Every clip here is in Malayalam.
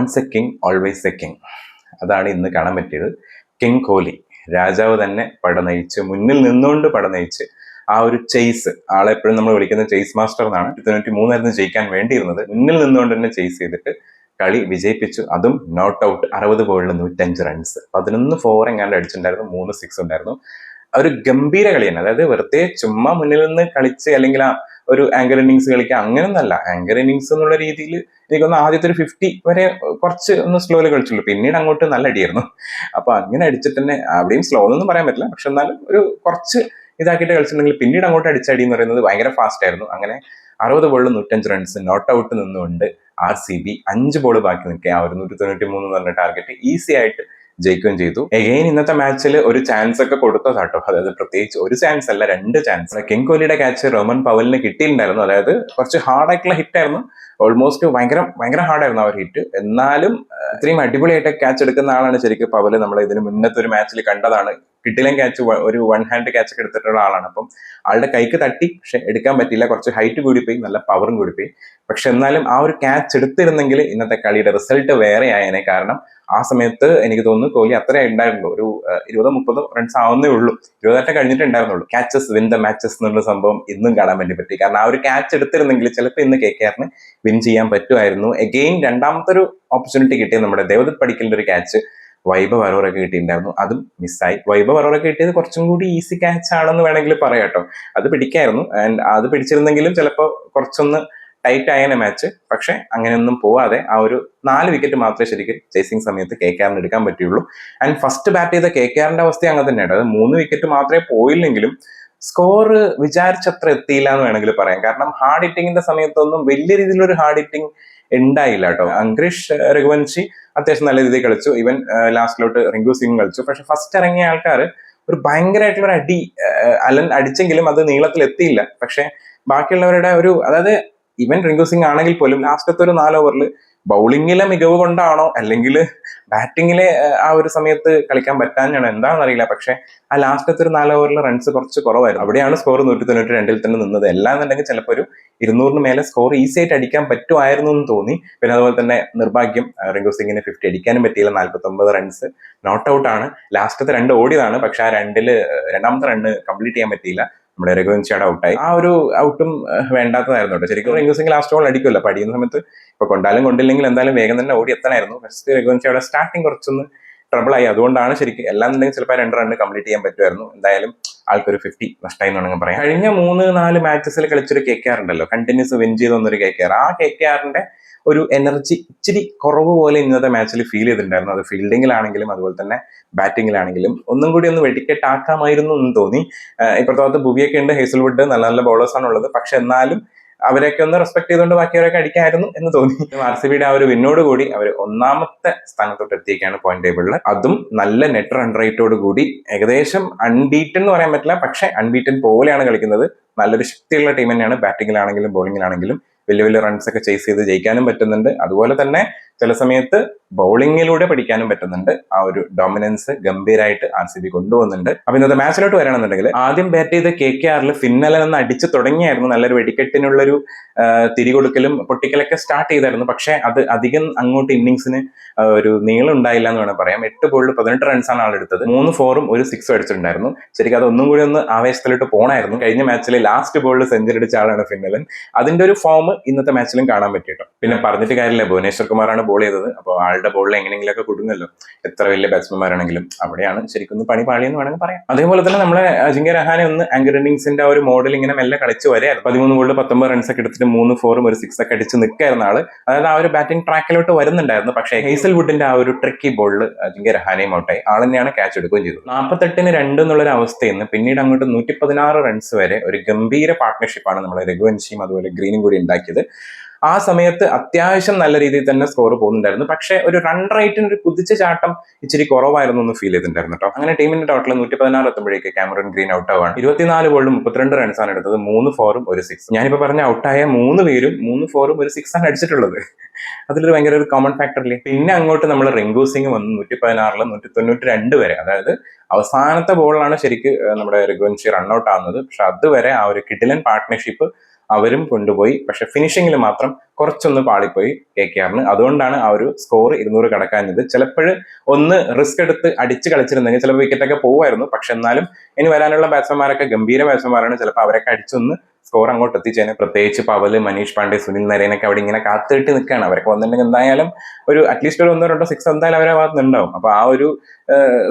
Once a king always a king. അതാണ് ഇന്ന് കാണാൻ പറ്റിയത്. കിങ് കോഹ്ലി രാജാവ് തന്നെ പടനയിച്ച്, മുന്നിൽ നിന്നുകൊണ്ട് പടനയിച്ച് ആ ഒരു ചേസ്, ആളെ എപ്പോഴും നമ്മൾ വിളിക്കുന്നത് ചേസ് മാസ്റ്റർ എന്നാണ്. 93 ജയിക്കാൻ വേണ്ടിയിരുന്നത്, മുന്നിൽ നിന്നുകൊണ്ട് തന്നെ ചേസ് ചെയ്തിട്ട് കളി വിജയിപ്പിച്ചു. അതും നോട്ട് ഔട്ട്. 60 ബോളിൽ 105 റൺസ്, 11 4 എങ്ങാണ്ട് അടിച്ചിട്ടുണ്ടായിരുന്നു, 3 6 ഉണ്ടായിരുന്നു. ഒരു ഗംഭീര കളി തന്നെ. അതായത് വെറുതെ ചുമ്മാ മുന്നിൽ നിന്ന് കളിച്ച് അല്ലെങ്കിൽ ആ ഒരു ആങ്കർ ഇന്നിങ്സ് കളിക്കുക അങ്ങനെയൊന്നല്ല. ആങ്കർ ഇന്നിങ്സ് എന്നുള്ള രീതിയിൽ എനിക്കൊന്ന് ആദ്യത്തെ ഒരു 50 വരെ കുറച്ച് ഒന്ന് സ്ലോയിൽ കളിച്ചുള്ളൂ, പിന്നീട് അങ്ങോട്ട് നല്ല അടിയായിരുന്നു. അപ്പൊ അങ്ങനെ അടിച്ചിട്ട് തന്നെ, അവിടെയും സ്ലോ എന്നൊന്നും പറയാൻ പറ്റില്ല, പക്ഷെ എന്നാലും ഒരു കുറച്ച് ഇതാക്കിയിട്ട് കളിച്ചിട്ടുണ്ടെങ്കിൽ പിന്നീട് അങ്ങോട്ട് അടിച്ചടി എന്ന് പറയുന്നത് ഭയങ്കര ഫാസ്റ്റ് ആയിരുന്നു. അങ്ങനെ 60 ബോളിൽ 105 റൺസ് നോട്ട് ഔട്ട് നിന്നുകൊണ്ട് RCB 5 ബോൾ ബാക്കി നിൽക്കുക ആ ഒരു 193 എന്ന് പറഞ്ഞ ടാർഗറ്റ് ഈസി ആയിട്ട് ജയിക്കുകയും ചെയ്തു. എഗെയിൻ ഇന്നത്തെ മാച്ചിൽ ഒരു ചാൻസ് ഒക്കെ കൊടുത്തതാട്ടോ. അതായത് പ്രത്യേകിച്ച് ഒരു ചാൻസ് അല്ല, 2 ചാൻസ്. കിങ് കോഹ്ലിയുടെ ക്യാച്ച് റോമൻ പവലിന് കിട്ടിയിട്ടുണ്ടായിരുന്നു. അതായത് കുറച്ച് ഹാർഡായിട്ടുള്ള ഹിറ്റ് ആയിരുന്നു, ഓൾമോസ്റ്റ് ഭയങ്കര ഹാർഡായിരുന്നു ആ ഒരു ഹിറ്റ്. എന്നാലും ഇത്രയും അടിപൊളിയായിട്ട് ക്യാച്ച് എടുക്കുന്ന ആളാണ് ശരിക്കും പവല്. നമ്മൾ ഇതിന് മുന്നത്തെ ഒരു മാച്ചിൽ കണ്ടതാണ്. കിട്ടിലൻ ക്യാച്ച്, ഒരു 1 ഹാൻഡ് ക്യാച്ച് ഒക്കെ എടുത്തിട്ടുള്ള ആളാണ്. അപ്പം ആളുടെ കൈക്ക് തട്ടി, പക്ഷെ എടുക്കാൻ പറ്റില്ല. കുറച്ച് ഹൈറ്റ് കൂടിപ്പോയി, നല്ല പവറും കൂടിപ്പോയി. പക്ഷെ എന്നാലും ആ ഒരു ക്യാച്ച് എടുത്തിരുന്നെങ്കിൽ ഇന്നത്തെ കളിയുടെ റിസൾട്ട് വേറെ ആയേനെ. കാരണം ആ സമയത്ത് എനിക്ക് തോന്നുന്നു കോഹ്ലി അത്രേ ഉണ്ടായിരുന്നുള്ളൂ, ഒരു 20-30 റൺസ് ആവുന്നേ ഉള്ളൂ, 20 കഴിഞ്ഞിട്ടുണ്ടായിരുന്നുള്ളൂ. ക്യാച്ചസ് വിൻ ദ മാച്ചസ് എന്നുള്ള സംഭവം ഇന്നും കാണാൻ വേണ്ടി പറ്റി. കാരണം ആ ഒരു ക്യാച്ച് എടുത്തിരുന്നെങ്കിൽ ചിലപ്പോൾ ഇന്ന് KKRന് വിൻ ചെയ്യാൻ പറ്റുമായിരുന്നു. എഗെയിൻ രണ്ടാമത്തെ ഒരു ഓപ്പർച്യൂണിറ്റി കിട്ടിയത് നമ്മുടെ ദേവദത്ത് പടിക്കലിന്റെ ഒരു ക്യാച്ച് വൈഭവ് അറോറയ്ക്ക് കിട്ടിയിട്ടുണ്ടായിരുന്നു, അതും മിസ്സായി. വൈഭവ് അറോറയ്ക്ക് കിട്ടിയത് കുറച്ചും കൂടി ഈസി ക്യാച്ച് ആണെന്ന് വേണമെങ്കിൽ പറയാം കേട്ടോ. അത് പിടിക്കായിരുന്നു, ആൻഡ് അത് പിടിച്ചിരുന്നെങ്കിലും ചിലപ്പോൾ കുറച്ചൊന്ന് ടൈറ്റ് ആയനെ മാച്ച്. പക്ഷെ അങ്ങനെയൊന്നും പോവാതെ ആ ഒരു 4 വിക്കറ്റ് മാത്രമേ ശരിക്കും ചേസിങ് സമയത്ത് KKRന് എടുക്കാൻ പറ്റുള്ളൂ. ആൻഡ് ഫസ്റ്റ് ബാറ്റ് ചെയ്ത KKRന്റെ അവസ്ഥ അങ്ങനെ തന്നെയാണ്. അത് 3 വിക്കറ്റ് മാത്രമേ പോയില്ലെങ്കിലും സ്കോർ വിചാരിച്ചത്ര എത്തിയില്ല എന്ന് വേണമെങ്കിൽ പറയാം. കാരണം ഹാർഡ് ഹിറ്റിങ്ങിന്റെ സമയത്തൊന്നും വലിയ രീതിയിലൊരു ഹാർഡ് ഹിറ്റിംഗ് ഉണ്ടായില്ല കേട്ടോ. അങ്ക്രിഷ് രഘുവൻഷി അത്യാവശ്യം നല്ല രീതിയിൽ കളിച്ചു, ഈവൻ ലാസ്റ്റിലോട്ട് റിങ്കു സിംഗ് കളിച്ചു. പക്ഷെ ഫസ്റ്റ് ഇറങ്ങിയ ആൾക്കാർ ഒരു ഭയങ്കരമായിട്ടുള്ള ഒരു അടി അലൻ അടിച്ചെങ്കിലും അത് നീളത്തിൽ എത്തിയില്ല. പക്ഷെ ബാക്കിയുള്ളവരുടെ ഒരു, അതായത് ഈവൻ റിങ്കു സിംഗ് ആണെങ്കിൽ പോലും ലാസ്റ്റത്തെ ഒരു 4 ഓവറിൽ ബൗളിങ്ങിലെ മികവ് കൊണ്ടാണോ അല്ലെങ്കിൽ ബാറ്റിങ്ങിലെ ആ ഒരു സമയത്ത് കളിക്കാൻ പറ്റാനാണോ എന്താണെന്ന് അറിയില്ല, പക്ഷെ ആ ലാസ്റ്റത്തെ ഒരു 4 ഓവറിൽ റൺസ് കുറച്ച് കുറവായിരുന്നു. അവിടെയാണ് സ്കോർ 192 തന്നെ നിന്നത്. എല്ലാന്നുണ്ടെങ്കിൽ ചിലപ്പോൾ ഒരു 200 മേലെ സ്കോർ ഈസി ആയിട്ട് അടിക്കാൻ പറ്റുമായിരുന്നു എന്ന് തോന്നി. പിന്നെ അതുപോലെ തന്നെ നിർഭാഗ്യം, റിങ്കു സിംഗിന് 50 അടിക്കാനും പറ്റിയില്ല. 49 റൺസ് നോട്ട് ഔട്ട് ആണ്. ലാസ്റ്റത്തെ 2 ഓടിയതാണ്, പക്ഷെ ആ രണ്ടാമത്തെ റണ്ണ് കംപ്ലീറ്റ് ചെയ്യാൻ പറ്റിയില്ല. നമ്മുടെ രഘുവൻഷിയുടെ ഔട്ടായി. ആ ഒരു ഔട്ടും വേണ്ടാത്തതായിരുന്നു കേട്ടോ. ശരിക്കും റിങ്കു സിംഗ് ലാസ്റ്റ് ബോൾ അടിക്കുമല്ലോ, അപ്പൊ അടിയുന്ന സമയത്ത് ഇപ്പൊ കൊണ്ടാലും കൊണ്ടില്ലെങ്കിൽ എന്തായാലും വേഗം തന്നെ ഓടി എത്തണമായിരുന്നു. ഫസ്റ്റ് രഘുവൻഷിയുടെ സ്റ്റാർട്ടിങ് കുറച്ചൊന്ന് ട്രബിൾ ആയി. അതുകൊണ്ടാണ് ശരിക്കും എല്ലാന്നുണ്ടെങ്കിൽ ചിലപ്പോൾ 2 റണ്ണ് കംപ്ലീറ്റ് ചെയ്യാൻ പറ്റുമായിരുന്നു. എന്തായാലും ആൾക്കൊരു 50 നഷ്ടമായി എന്ന് വേണമെങ്കിൽ പറയാം. കഴിഞ്ഞ 3-4 മാച്ചസിൽ കളിച്ചൊരു KKR ഉണ്ടല്ലോ, കണ്ടിന്യൂസ് വിൻ ചെയ്ത് വന്നൊരു KKR, ആ KKRന്റെ ഒരു എനർജി ഇച്ചിരി കുറവ് പോലെ ഇന്നത്തെ മാച്ചിൽ ഫീൽ ചെയ്തിട്ടുണ്ടായിരുന്നു. അത് ഫീൽഡിങ്ങിലാണെങ്കിലും അതുപോലെ തന്നെ ബാറ്റിങ്ങിലാണെങ്കിലും ഒന്നും കൂടി ഒന്ന് വെടിക്കെട്ടാക്കാമായിരുന്നു എന്ന് തോന്നി. ഇപ്പോഴത്തെ ഭുവിയൊക്കെ ഉണ്ട്, ഹേസൽവുഡ്, നല്ല നല്ല ബോളേഴ്സാണ് ഉള്ളത്. പക്ഷെ എന്നാലും അവരെയൊക്കെ ഒന്ന് റെസ്പെക്ട് ചെയ്തുകൊണ്ട് ബാക്കിയവരൊക്കെ അടിക്കായിരുന്നു എന്ന് തോന്നി. RCBയുടെ ആ ഒരു വിന്നോട് കൂടി അവർ 1ാമത്തെ സ്ഥാനത്തോട്ട് എത്തിയിരിക്കുകയാണ് പോയിന്റ് ടേബിളിൽ. അതും നല്ല നെറ്റ് റൺ റേറ്റോട് കൂടി. ഏകദേശം അൺബീറ്റൻ എന്ന് പറയാൻ പറ്റില്ല, പക്ഷെ അൺബീറ്റൻ പോലെയാണ് കളിക്കുന്നത്. നല്ലൊരു ശക്തിയുള്ള ടീം തന്നെയാണ്. ബാറ്റിങ്ങിലാണെങ്കിലും ബോളിങ്ങിലാണെങ്കിലും വലിയ റൺസ് ഒക്കെ ചേസ് ചെയ്ത് ജയിക്കാനും പറ്റുന്നുണ്ട്. അതുപോലെ തന്നെ ചില സമയത്ത് ബൗളിങ്ങിലൂടെ പഠിക്കാനും പറ്റുന്നുണ്ട്. ആ ഒരു ഡോമിനൻസ് ഗംഭീരമായിട്ട് RCB കൊണ്ടുപോകുന്നുണ്ട്. അപ്പൊ ഇന്നത്തെ മാച്ചിലോട്ട് വരണമെന്നുണ്ടെങ്കിൽ ആദ്യം ബാറ്റ് ചെയ്ത KKRൽ ഫിന്നലൻ എന്ന് അടിച്ചു തുടങ്ങിയായിരുന്നു. നല്ലൊരു വെടിക്കെട്ടിനുള്ളൊരു തിരികൊടുക്കലും പൊട്ടിക്കലൊക്കെ സ്റ്റാർട്ട് ചെയ്തായിരുന്നു. പക്ഷെ അത് അധികം അങ്ങോട്ട് ഇന്നിങ്സിന് ഒരു നീളം ഉണ്ടായില്ല എന്ന് വേണം പറയാം. 8 ബോളിൽ 18 റൺസാണ് ആളെടുത്തത്. 3 4ഉം 1 6 അടിച്ചിട്ടുണ്ടായിരുന്നു. ശരിക്കും അത് ഒന്നും കൂടി ഒന്ന് ആവേശത്തിലോട്ട് പോണായിരുന്നു. കഴിഞ്ഞ മാച്ചിൽ ലാസ്റ്റ് ബോളിൽ സെഞ്ചുറി അടിച്ച ആളാണ് ഫിന്നലൻ. അതിന്റെ ഒരു ഫോം ഇന്നത്തെ മാച്ചിലും കാണാൻ പറ്റിയിട്ടോ. പിന്നെ പറഞ്ഞിട്ട് കാര്യമില്ല, ഭുവനേശ്വർ കുമാറാണ് ബോൾ ചെയ്തത്. അപ്പോൾ ആളുടെ ബോളിൽ എങ്ങനെയെങ്കിലൊക്കെ കുടുങ്ങല്ലോ, എത്ര വലിയ ബാറ്റ്സ്മാൻമാരാണെങ്കിലും. അവിടെയാണ് ശരിക്കും പണി പാളിയെന്ന് വേണമെങ്കിൽ പറയാം. അതേപോലെ തന്നെ നമ്മളെ അജിങ്ക്യ രഹാനെ ഒന്ന് ആങ്കർ ഇന്നിങ്സിന്റെ ആ ഒരു മോഡൽ ഇങ്ങനെ മെല്ലെ കളിച്ച് വരെയായിരുന്നു. 13 ബോളിൽ 19 റൺസ് ഒക്കെ എടുത്തിട്ട് 3 4ഉം 1 6 ഒക്കെ അടിച്ച് നിൽക്കായിരുന്ന ആള്. അതായത് ആ ഒരു ബാറ്റിംഗ് ട്രാക്കിലോട്ട് വരുന്നുണ്ടായിരുന്നു. പക്ഷേ ഹേസൽവുഡിന്റെ ആ ഒരു ട്രിക്കി ബോളിൽ അജിങ്ക്യ രഹാനെയും ഔട്ടായി. ആൾ തന്നെയാണ് ക്യാച്ച് എടുക്കുകയും ചെയ്തത്. 48-2 എന്നുള്ളൊരു അവസ്ഥയിൽ നിന്ന് പിന്നീട് അങ്ങോട്ട് 116 റൺസ് വരെ ഒരു ഗംഭീര പാർട്ട്ണർഷിപ്പാണ് നമ്മൾ രഘുവൻഷിയും അതുപോലെ ഗ്രീനും കൂടി ഉണ്ടാക്കിയത്. ആ സമയത്ത് അത്യാവശ്യം നല്ല രീതിയിൽ തന്നെ സ്കോർ പോകുന്നുണ്ടായിരുന്നു. പക്ഷെ ഒരു റൺ റേറ്റിന് ഒരു കുതിച്ച ചാട്ടം ഇച്ചിരി കുറവായിരുന്നു എന്ന് ഫീൽ ചെയ്തിട്ടുണ്ടായിരുന്നു കേട്ടോ. അങ്ങനെ ടീമിന്റെ ടോട്ടൽ 116 എത്തുമ്പോഴേക്ക് ക്യാമറൺ ഗ്രീൻ ഔട്ടാവാണ്. 24 ബോളിൽ 32 റൺസാണ് എടുത്തത്. 3 4ഉം 1 6. ഞാനിപ്പോ പറഞ്ഞ ഔട്ടായ 3 പേരും 3 4ഉം 1 6 ആണ് അടിച്ചിട്ടുള്ളത്. അതിലൊരു ഭയങ്കര ഒരു കോമൺ ഫാക്ടറില്ലേ. പിന്നെ അങ്ങോട്ട് നമ്മൾ റിങ്കു സിംഗ് വന്ന് 116 192 വരെ, അതായത് അവസാനത്തെ ബോളിലാണ് ശരിക്ക് നമ്മുടെ രഘുവൻഷി റൺഔട്ട് ആവുന്നത്. പക്ഷെ അതുവരെ ആ ഒരു കിടിലൻ പാർട്ട്ണർഷിപ്പ് അവരും കൊണ്ടുപോയി. പക്ഷെ ഫിനിഷിങ്ങിൽ മാത്രം കുറച്ചൊന്ന് പാളിപ്പോയി KKR. അതുകൊണ്ടാണ് ആ ഒരു സ്കോർ 200 കടക്കാഞ്ഞത്. ചിലപ്പോൾ ഒന്ന് റിസ്ക് എടുത്ത് അടിച്ച് കളിച്ചിരുന്നെങ്കിൽ ചിലപ്പോൾ വിക്കറ്റൊക്കെ പോകുമായിരുന്നു. പക്ഷെ എന്നാലും ഇനി വരാനുള്ള ബാറ്റ്സ്മാൻമാരൊക്കെ ഗംഭീര ബാറ്റ്സ്മാൻമാരാണ്. ചിലപ്പോൾ അവരൊക്കെ അടിച്ചൊന്ന് സ്കോർ അങ്ങോട്ട് എത്തിച്ചേനെ. പ്രത്യേകിച്ച് പവല്, മനീഷ് പാണ്ഡെ, സുനിൽ നരേനൊക്കെ അവിടെ ഇങ്ങനെ കാത്തിട്ട് നിൽക്കുകയാണ്. അവരൊക്കെ വന്നിട്ടുണ്ടെങ്കിൽ എന്തായാലും ഒരു അറ്റ്ലീസ്റ്റ് ഒരു 1-2 6 എന്തായാലും അവരെ ഭാഗത്തുനിന്നുണ്ടാവും. അപ്പൊ ആ ഒരു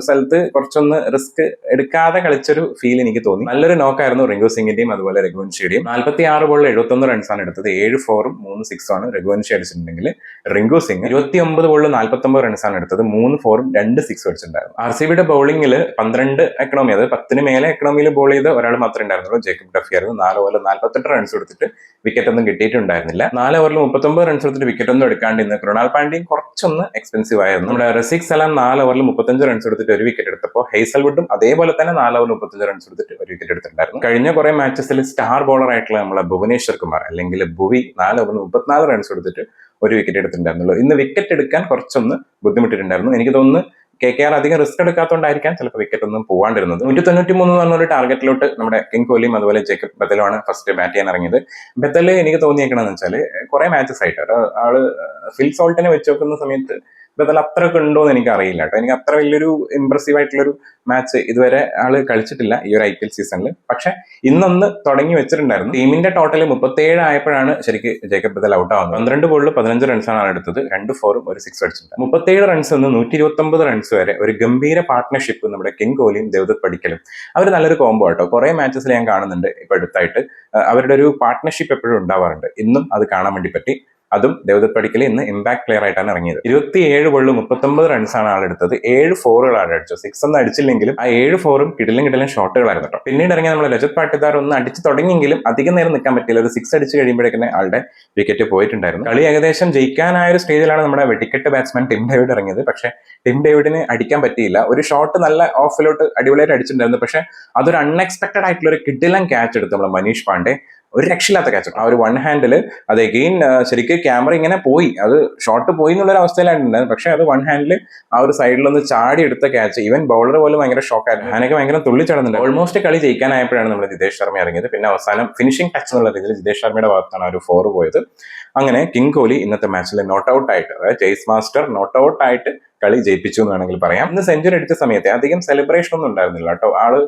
സ്ഥലത്ത് കുറച്ചൊന്ന് റിസ്ക് എടുക്കാതെ കളിച്ചൊരു ഫീൽ എനിക്ക് തോന്നി. നല്ലൊരു നോക്കായിരുന്നു റിങ്കു സിംഗിന്റെയും അതുപോലെ രഘുവൻഷിയുടെയും. 46 ബോളിൽ 71 റൺസാണ് എടുത്തത്. 7 4-ഉം 3 6-ഉമാണ് രഘുവൻഷി അടിച്ചിട്ടുണ്ടെങ്കിൽ റിങ്കു സിംഗ് 29 ബോളിൽ 49 റൺസാണ് എടുത്തത്. 3 4-ഉം 2 6 അടിച്ചിട്ടുണ്ടായിരുന്നു. RCBയുടെ ബൗളിംഗിൽ 12 എക്കണോമി, അത് 10 മേലെ എക്കണോമിയിൽ ബോൾ ചെയ്ത് ഒരാൾ മാത്രമേ ഉണ്ടായിരുന്നുള്ളൂ, ജേക്കബ് ഡഫി ആയിരുന്നു. 4 ഓവറിൽ 48 റൺസ് എടുത്തിട്ട് വിക്കറ്റ് ഒന്നും കിട്ടിയിട്ടുണ്ടായിരുന്നില്ല. 4 ഓവറിൽ 39 റൺസ് എടുത്തിട്ട് വിക്കറ്റ് ഒന്നും എടുക്കാണ്ട് ഇന്ന് കൃണാൽ പാണ്ഡ്യയും കുറച്ചൊന്ന് എക്സ്പെൻസീവ് ആയിരുന്നു. നമ്മുടെ റസിക് സലാം 4 ഓവറിൽ 35 റൺസ് എടുത്തിട്ട് ഒരു വിക്കറ്റ് എടുത്തപ്പോൾ ഹേസൽവുഡും അതേപോലെ തന്നെ 4 ഓവറിൽ 35 റൺസ് എടുത്തിട്ട് ഒരു വിക്കറ്റ് എടുത്തിട്ടുണ്ടായിരുന്നു. കഴിഞ്ഞ കുറെ മാച്ചസിൽ സ്റ്റാർ ബോളർ ആയിട്ടുള്ള നമ്മളെ ഭുവനേശ്വർ കുമാർ അല്ലെങ്കിൽ ഭുവി 4 ഓവറിൽ 34 റൺസ് എടുത്തിട്ട് ഒരു വിക്കറ്റ് എടുത്തിട്ടുണ്ടായിരുന്നുള്ളൂ. ഇന്ന് വിക്കറ്റ് എടുക്കാൻ കുറച്ചൊന്ന് ബുദ്ധിമുട്ടിട്ടുണ്ടായിരുന്നു. എനിക്ക് തോന്നുന്നു KKR അധികം റിസ്ക് എടുക്കാത്തതുകൊണ്ടായിരിക്കാം ചിലപ്പോൾ വിക്കറ്റ് ഒന്നും പോവാണ്ടിരുന്നത്. 193 എന്ന് പറഞ്ഞൊരു ടാർഗറ്റിലോട്ട് നമ്മുടെ കിങ് കോഹ്ലിയും അതുപോലെ ജേക്കബ് ബത്തലുമാണ് ഫസ്റ്റ് ബാറ്റ് ചെയ്യാൻ ഇറങ്ങിയത്. ബത്തൽ എനിക്ക് തോന്നിയേക്കണമെന്ന് വെച്ചാൽ കുറെ മാച്ചസ് ആയിട്ട് ആള് ഫിൽ സോൾട്ടിനെ വെച്ച് നോക്കുന്ന സമയത്ത് ബത്തൽ അത്രയൊക്കെ ഉണ്ടോ എന്ന് എനിക്ക് അറിയില്ല കേട്ടോ. എനിക്ക് അത്ര വലിയൊരു ഇംപ്രസീവ് ആയിട്ടുള്ളൊരു മാച്ച് ഇതുവരെ ആള് കളിച്ചിട്ടില്ല ഈ ഒരു IPL സീസണിൽ. പക്ഷെ ഇന്നൊന്ന് തുടങ്ങി വെച്ചിട്ടുണ്ടായിരുന്നു. ടീമിന്റെ ടോട്ടൽ 37 ആയപ്പോഴാണ് ശരിക്കും ജേക്കബ് ബത്തൽ ഔട്ട് ആവുന്നത്. 12 ബോളിൽ 15 റൺസാണ് എടുത്തത്. 2 4-ഉം 1 6 അടിച്ചിട്ടുണ്ട്. 37 റൺസ് നിന്ന് 129 റൺസ് വരെ ഒരു ഗംഭീര പാർട്ട്ണർഷിപ്പ് നമ്മുടെ കിങ് കോഹ്ലിയും ദേവദത്ത് പടിക്കലും. അവർ നല്ലൊരു കോംബോ ആട്ടോ. കുറെ മാച്ചസിൽ ഞാൻ കാണുന്നുണ്ട് ഇപ്പൊ അടുത്തായിട്ട്. അവരുടെ ഒരു പാർട്ട്ണർഷിപ്പ് എപ്പോഴും ഉണ്ടാവാറുണ്ട്. ഇന്നും അത് കാണാൻ വേണ്ടി പറ്റി. അതും ദേവദത്ത് പടിക്കൽ ഇന്ന് ഇമ്പാക്ട് പ്ലെയർ ആയിട്ടാണ് ഇറങ്ങിയത്. 27 ബോളിൽ 39 റൺസാണ് ആളെടുത്തത്. 7 4-കളാണ് അടിച്ചത്. 6 ഒന്നും അടിച്ചില്ലെങ്കിലും ആ 7 4-ഉം കിടിലം ഷോട്ടുകളായിരുന്നു കേട്ടോ. പിന്നീട് ഇറങ്ങിയ നമ്മൾ രജത് പാട്ടിദാർ ഒന്ന് അടിച്ച് തുടങ്ങിയെങ്കിലും അധികം നേരം നിൽക്കാൻ പറ്റില്ല. ഒരു 6 അടിച്ച് കഴിയുമ്പോഴേക്കും ആളുടെ വിക്കറ്റ് പോയിട്ടുണ്ടായിരുന്നു. കളി ഏകദേശം ജയിക്കാനായ ഒരു സ്റ്റേജിലാണ് നമ്മുടെ വെടിക്കെട്ട് ബാറ്റ്സ്മാൻ ടിം ഡേവിഡ് ഇറങ്ങിയത്. പക്ഷെ ടിം ഡേവിഡിന് അടിക്കാൻ പറ്റിയില്ല. ഒരു ഷോട്ട് നല്ല ഓഫിലോട്ട് അടിപൊളിയായിട്ട് അടിച്ചിട്ടുണ്ടായിരുന്നു. പക്ഷെ അതൊരു അൺഎക്സ്പെക്ടഡ് ആയിട്ടുള്ള ഒരു കിടിലൻ ക്യാച്ച് എടുത്തു നമ്മൾ മനീഷ് പാണ്ഡെ. ഒരു രക്ഷയില്ലാത്ത ക്യാച്ച്. ആ ഒരു 1 ഹാൻഡിൽ അത് എഗെയിൻ ശരിക്കും ക്യാമറ ഇങ്ങനെ പോയി, അത് ഷോട്ട് പോയി എന്നുള്ളൊരു അവസ്ഥയിലായിട്ടുണ്ടായിരുന്നു. പക്ഷെ അത് 1 ഹാൻഡിൽ ആ ഒരു സൈഡിലൊന്ന് ചാടി എടുത്ത ക്യാച്ച്. ഈവൻ ബൗളർ പോലും ഭയങ്കര ഷോക്കായിരുന്നു. ഞാനൊക്കെ ഭയങ്കര തുള്ളിച്ചടന്നുണ്ട്. ഓൾമോസ്റ്റ് കളി ജയിക്കാനായപ്പോഴാണ് നമ്മൾ ജിതേഷ് ശർമ്മ ഇറങ്ങിയത്. പിന്നെ അവസാനം ഫിനിഷിംഗ് ടച്ച് എന്നുള്ള രീതിയിൽ ജിതേഷ് ശർമ്മയുടെ ഭാഗത്താണ് ഒരു 4 പോയത്. അങ്ങനെ കിങ് കോഹ്ലി ഇന്നത്തെ മാച്ചിൽ നോട്ട് ഔട്ട് ആയിട്ട്, അതായത് ചേസ് മാസ്റ്റർ നോട്ട് ഔട്ട് ആയിട്ട് കളി ജയിപ്പിച്ചു എന്ന് വേണമെങ്കിൽ പറയാം. ഇന്ന് സെഞ്ചുറി അടിച്ച സമയത്ത് അധികം സെലിബ്രേഷൻ ഒന്നും ഉണ്ടായിരുന്നില്ല കേട്ടോ. ആള്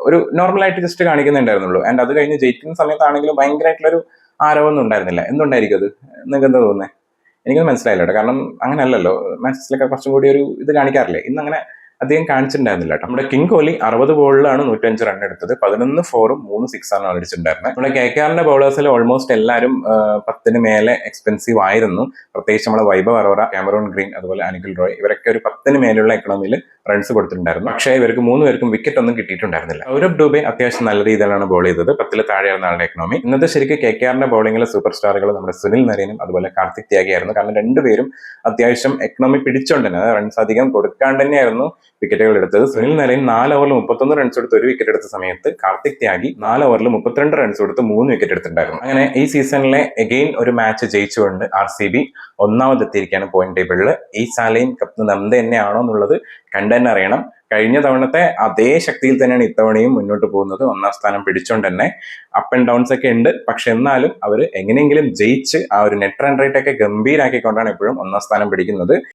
ഒരു നോർമലായിട്ട് ജസ്റ്റ് കാണിക്കുന്നുണ്ടായിരുന്നുള്ളൂ. ആൻഡ് അത് കഴിഞ്ഞ് ജയിക്കുന്ന സമയത്താണെങ്കിലും ഭയങ്കരമായിട്ടുള്ളൊരു ആരവൊന്നും ഉണ്ടായിരുന്നില്ല. എന്തുണ്ടായിരിക്കും അത്? നിങ്ങൾക്ക് എന്താ തോന്നുന്നത്? എനിക്കത് മനസ്സിലായില്ല കേട്ടോ. കാരണം അങ്ങനെയല്ലല്ലോ, മാച്ചസിലൊക്കെ കുറച്ചും കൂടി ഒരു ഇത് കാണിക്കാറില്ലേ. ഇന്ന് അങ്ങനെ അധികം കാണിച്ചിട്ടുണ്ടായിരുന്നില്ല കേട്ടോ. നമ്മുടെ കിങ് കോഹ്ലി 60 ബോളിലാണ് 105 റൺ എടുത്തത്. 11 4-ഉം 3 6-ആണ് അടിച്ചിട്ടുണ്ടായിരുന്നത്. നമ്മുടെ KKRന്റെ ബൗളേഴ്സിൽ ഓൾമോസ്റ്റ് എല്ലാവരും 10 മേലെ എക്സ്പെൻസീവ് ആയിരുന്നു. പ്രത്യേകിച്ച് നമ്മുടെ വൈഭവ് അറോറ, കാമറൂൺ ഗ്രീൻ, അതുപോലെ അനിൽ റോയ്, ഇവരൊക്കെ ഒരു 10 മേലുള്ള എക്കണോമിയിൽ റൺസ് കൊടുത്തിട്ടുണ്ടായിരുന്നു. പക്ഷേ ഇവർക്ക് 3 പേർക്കും വിക്കറ്റ് ഒന്നും കിട്ടിയിട്ടുണ്ടായിരുന്നില്ല. സൗരഭ് ഡൂബെ അത്യാവശ്യം നല്ല രീതിയിലാണ് ബോൾ ചെയ്തത്. 10-ൽ താഴെയായിരുന്ന ആളുടെ എക്കണോമി. ഇന്നത്തെ ശരിക്കും KKRന്റെ ബൗളിംഗിലെ സൂപ്പർ സ്റ്റാറുകൾ നമ്മുടെ സുനിൽ നരേനും അതുപോലെ കാർത്തിക് ത്യാഗിയായിരുന്നു. കാരണം രണ്ടുപേരും അത്യാവശ്യം എക്കണോമി പിടിച്ചോണ്ട് തന്നെ, റൺസ് അധികം കൊടുക്കാണ്ട് തന്നെയായിരുന്നു വിക്കറ്റുകൾ എടുത്തത്. സുനിൽ നരേൻ 4 ഓവറിൽ 31 റൺസ് എടുത്ത് 1 വിക്കറ്റ് എടുത്ത സമയത്ത് കാർത്തിക് ത്യാഗി 4 ഓവറിൽ 32 റൺസ് എടുത്ത് 3 വിക്കറ്റ് എടുത്തിട്ടുണ്ടായിരുന്നു. അങ്ങനെ ഈ സീസണിലെ എഗെയിൻ ഒരു മാച്ച് ജയിച്ചുകൊണ്ട് RCB ഒന്നാമതെത്തിയിരിക്കുകയാണ് പോയിന്റ് ടേബിളിൽ. ഈ സാലയും കപ്പ് നമ്മുടെ തന്നെയാണോ എന്നുള്ളത് കണ്ടുതന്നെ അറിയണം. കഴിഞ്ഞ തവണത്തെ അതേ ശക്തിയിൽ തന്നെയാണ് ഇത്തവണയും മുന്നോട്ട് പോകുന്നത്. 1-ാം സ്ഥാനം പിടിച്ചോണ്ട് തന്നെ. അപ്പ് ആൻഡ് ഡൗൺസ് ഒക്കെ ഉണ്ട്. പക്ഷെ എന്നാലും അവർ എങ്ങനെയെങ്കിലും ജയിച്ച് ആ ഒരു നെറ്റ് റൺ റേറ്റ് ഒക്കെ ഗംഭീരാക്കിക്കൊണ്ടാണ് എപ്പോഴും 1-ാം സ്ഥാനം പിടിക്കുന്നത്.